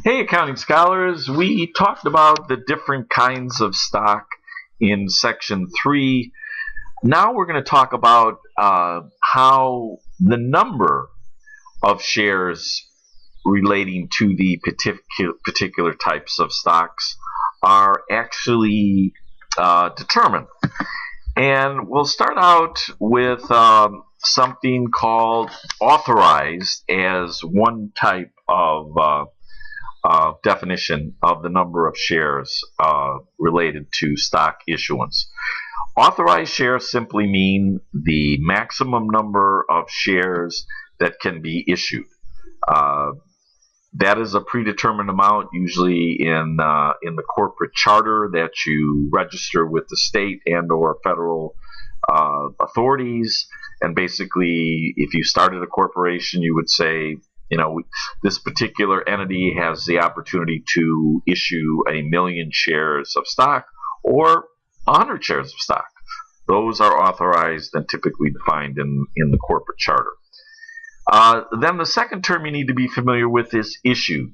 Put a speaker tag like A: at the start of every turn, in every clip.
A: Hey, accounting scholars, we talked about the different kinds of stock in section 3. Now we're going to talk about how the number of shares relating to the particular types of stocks are actually determined. And we'll start out with something called authorized as one type of definition of the number of shares related to stock issuance. Authorized shares simply mean the maximum number of shares that can be issued. That is a predetermined amount, usually in the corporate charter that you register with the state and/or federal authorities. And basically, if you started a corporation, you would say, this particular entity has the opportunity to issue 1,000,000 shares of stock or 100 shares of stock. Those are authorized and typically defined in the corporate charter. Then the second term you need to be familiar with is issued.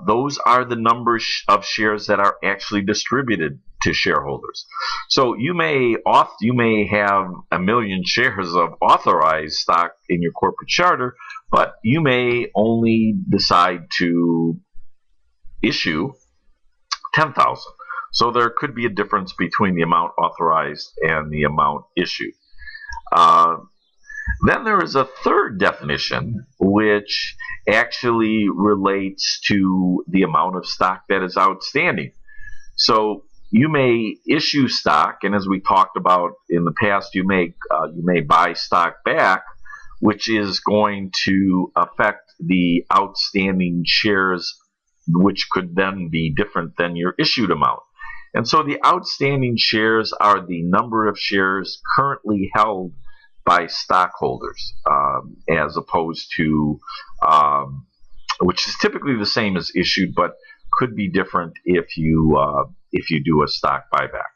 A: Those are the number of shares that are actually distributed to shareholders. So you may have 1,000,000 shares of authorized stock in your corporate charter, but you may only decide to issue 10,000. So there could be a difference between the amount authorized and the amount issued. Then there is a third definition, which actually relates to the amount of stock that is outstanding. So you may issue stock, and as we talked about in the past, you may buy stock back, which is going to affect the outstanding shares, which could then be different than your issued amount. And so the outstanding shares are the number of shares currently held by stockholders, as opposed to, which is typically the same as issued, but could be different if you do a stock buyback.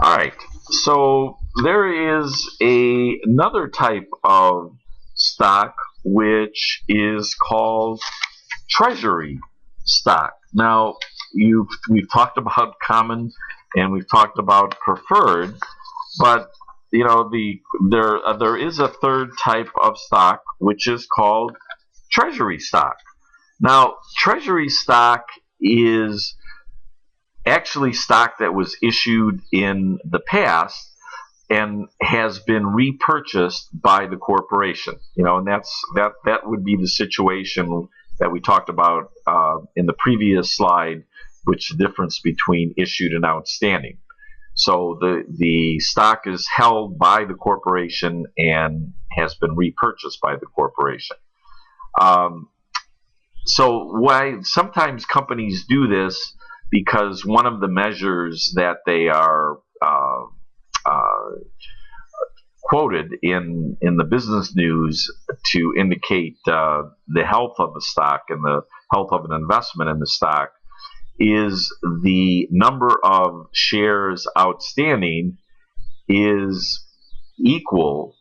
A: All right, so there is another type of stock which is called treasury stock. Now, we've talked about common and we've talked about preferred, but there is a third type of stock which is called treasury stock. Now, treasury stock is actually stock that was issued in the past and has been repurchased by the corporation. And that would be the situation that we talked about in the previous slide, which is the difference between issued and outstanding. So the stock is held by the corporation and has been repurchased by the corporation. So why sometimes companies do this, because one of the measures that they are quoted in the business news to indicate the health of the stock and the health of an investment in the stock is the number of shares outstanding is equal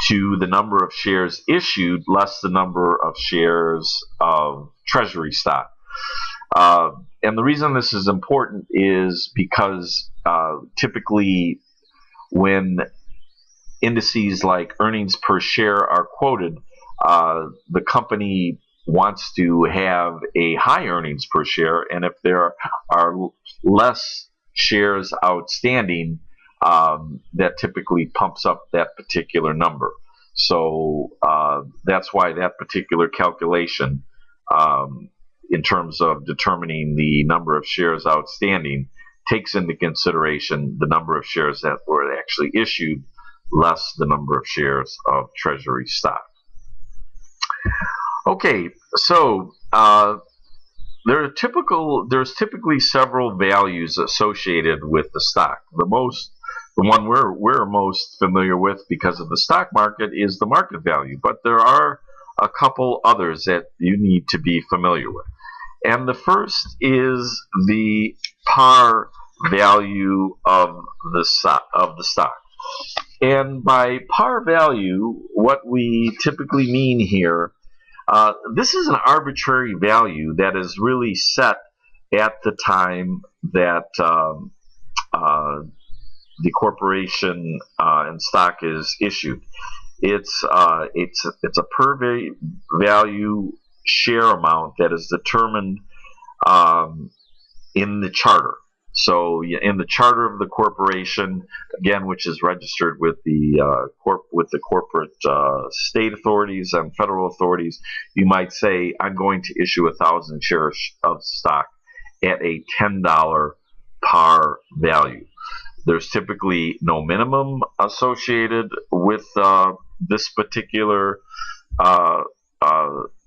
A: to the number of shares issued less the number of shares of treasury stock. And the reason this is important is because typically when indices like earnings per share are quoted, the company wants to have a high earnings per share, and if there are less shares outstanding, that typically pumps up that particular number. So that's why that particular calculation, in terms of determining the number of shares outstanding, takes into consideration the number of shares that were actually issued less the number of shares of treasury stock. Okay, so there's typically several values associated with the stock. The one we're most familiar with because of the stock market is the market value, but there are a couple others that you need to be familiar with. And the first is the par value of the stock. And by par value, what we typically mean here This is an arbitrary value that is really set at the time that the corporation and stock is issued. It's a per value share amount that is determined in the charter. So in the charter of the corporation, again, which is registered with the corporate state authorities and federal authorities, you might say, I'm going to issue 1,000 shares of stock at a $10 par value. There's typically no minimum associated with this particular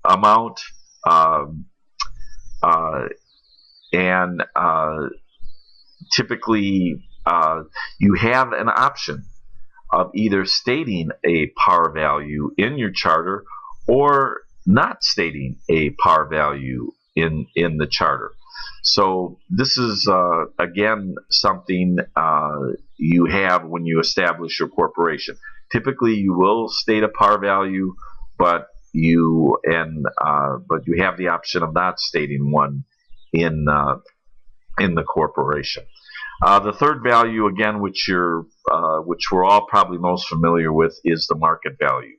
A: amount, and typically you have an option of either stating a par value in your charter or not stating a par value in the charter. So this is, again, something you have when you establish your corporation. Typically, you will state a par value, but you have the option of not stating one in the corporation. The third value, again, which we're all probably most familiar with, is the market value.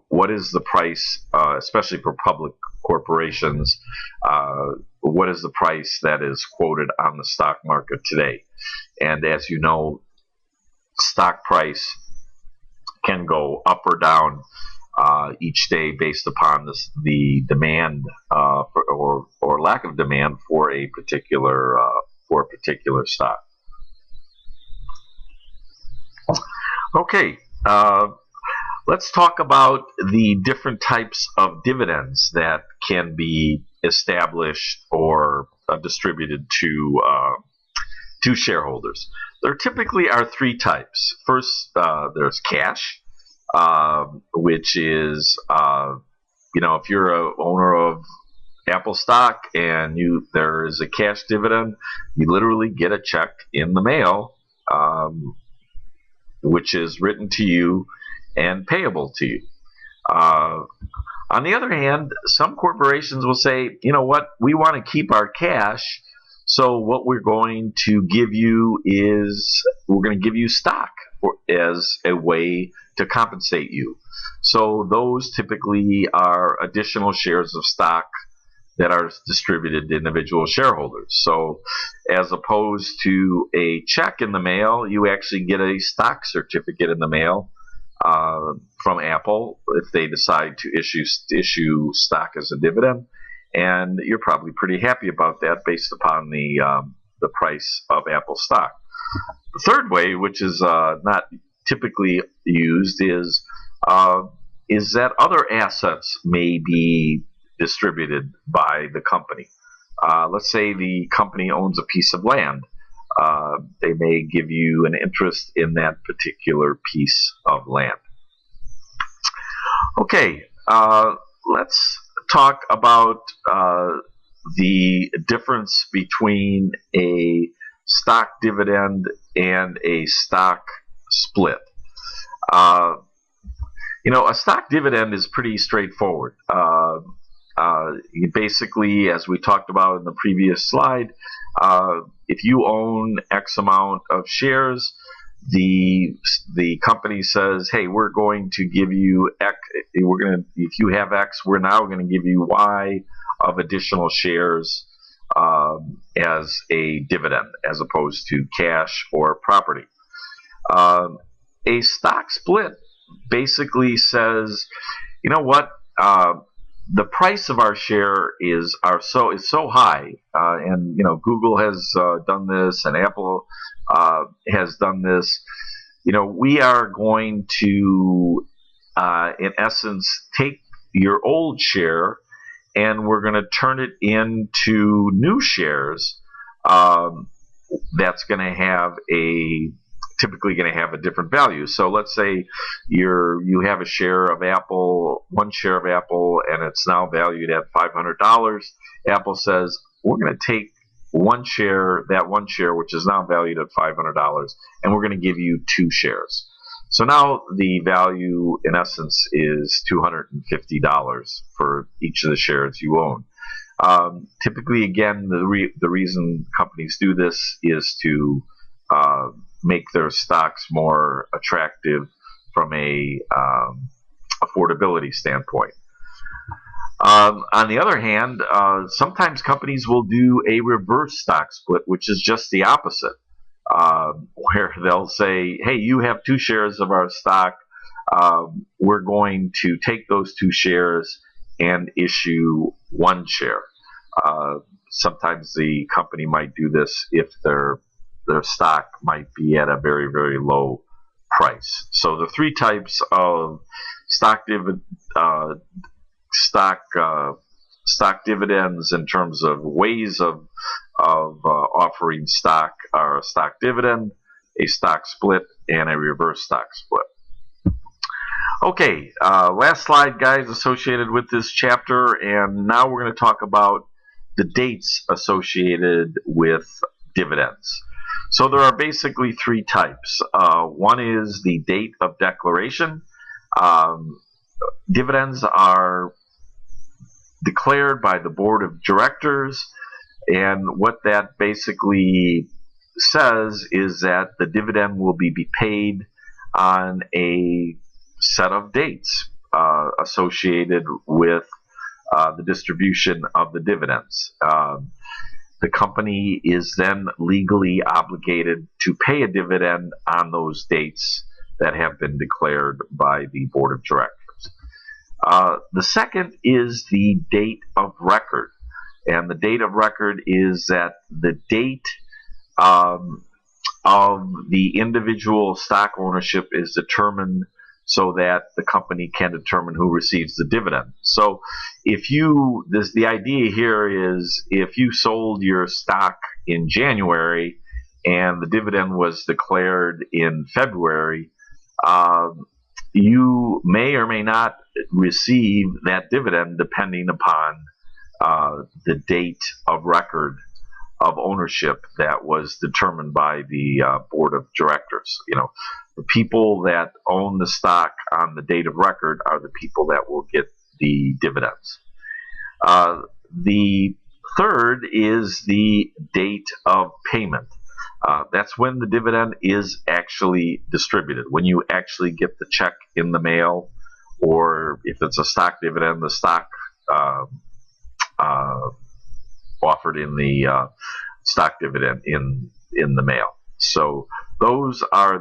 A: What is the price, especially for public corporations, what is the price that is quoted on the stock market today? And as you know, stock price can go up or down each day based upon the demand or lack of demand for a particular stock. Okay. Let's talk about the different types of dividends that can be established or distributed to shareholders. There typically are three types. First, there's cash, which is, if you're an owner of Apple stock and there is a cash dividend, you literally get a check in the mail, which is written to you and payable to you. On the other hand, some corporations will say, you know what, we want to keep our cash, so what we're going to give you is we're going to give you stock as a way to compensate you. So those typically are additional shares of stock that are distributed to individual shareholders. So as opposed to a check in the mail, you actually get a stock certificate in the mail from Apple if they decide to issue stock as a dividend, and you're probably pretty happy about that based upon the price of Apple stock. The third way, which is not typically used, is that other assets may be distributed by the company. Let's say the company owns a piece of land. They may give you an interest in that particular piece of land. Okay, let's talk about the difference between a stock dividend and a stock split. A stock dividend is pretty straightforward. Basically, as we talked about in the previous slide, if you own X amount of shares, the company says, hey, we're going to give you X. If you have X, we're now going to give you Y of additional shares as a dividend, as opposed to cash or property. A stock split basically says, you know what, the price of our share is so high, and Google has done this, and Apple has done this. We are going to, in essence, take your old share and we're going to turn it into new shares. That's going to have typically going to have a different value. So let's say you have a share of Apple, one share of Apple, and it's now valued at $500. Apple says, we're going to take that one share, which is now valued at $500, and we're going to give you two shares. So now the value, in essence, is $250 for each of the shares you own. Typically, again, the reason companies do this is to make their stocks more attractive from a affordability standpoint. On the other hand, sometimes companies will do a reverse stock split, which is just the opposite, where they'll say, hey, you have 2 shares of our stock. We're going to take those 2 shares and issue 1 share. Sometimes the company might do this if their stock might be at a very, very low price. So the 3 types of stock dividends in terms of ways of offering stock are a stock dividend, a stock split, and a reverse stock split. Okay, last slide, guys, associated with this chapter, and now we're going to talk about the dates associated with dividends. So there are basically 3 types. One is the date of declaration. Dividends are declared by the board of directors, and what that basically says is that the dividend will be paid on a set of dates associated with the distribution of the dividends. The company is then legally obligated to pay a dividend on those dates that have been declared by the board of directors. The second is the date of record. And the date of record is that the date of the individual stock ownership is determined so that the company can determine who receives the dividend. So the idea here is if you sold your stock in January and the dividend was declared in February, you may or may not receive that dividend depending upon the date of record of ownership that was determined by the board of directors. The people that own the stock on the date of record are the people that will get the dividends. The third is the date of payment. That's when the dividend is actually distributed, when you actually get the check in the mail, or if it's a stock dividend, the stock offered in the stock dividend in the mail. So those are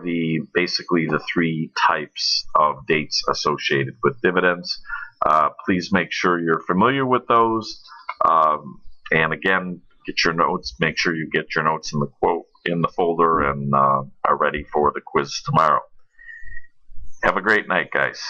A: basically the 3 types of dates associated with dividends. Please make sure you're familiar with those. And again, get your notes. Make sure you get your notes in the folder and are ready for the quiz tomorrow. Have a great night, guys.